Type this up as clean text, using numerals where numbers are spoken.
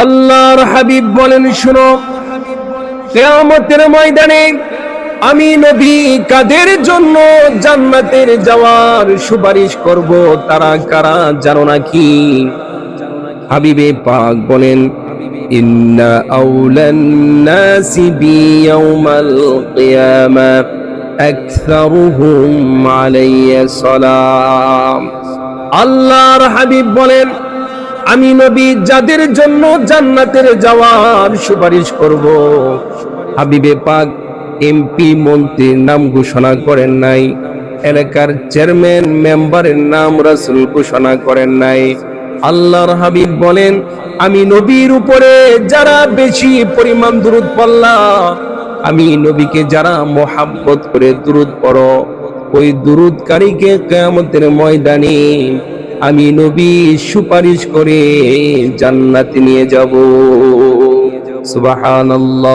আল্লাহর হাবিব বলেন, শুনো, কিয়ামতের ময়দানে আমি নবী কাদের জন্য জান্নাতের যাওয়ার সুপারিশ করব, তারা কারা জানো নাকি? হাবিবে পাক বলেন, ইন্না আউলান নাসি বি ইয়াউমাল কিয়ামা আকসারুহুম আলাইয়া সালাম। আল্লাহর হাবিব বলেন, আমি নবী যাদের জন্য জান্নাতের যাওয়ার সুপারিশ করব, হাবিবে পাক এমপি মন্ত্রীর নাম ঘোষণা করেন নাই, এলাকার চেয়ারম্যান মেম্বারের নাম রাসূল ঘোষণা করেন নাই। আল্লাহর হাবিব বলেন, আমি নবীর উপরে যারা বেশি পরিমাণ দুরূদ পড়লা, আমি নবীকে যারা মোহাব্বত করে দুরূদ পড়ো, ওই দুরূদকারীকে কিয়ামতের ময়দানে আমি নবী সুপারিশ করে জান্নাতে নিয়ে যাব। সুবহানাল্লাহ।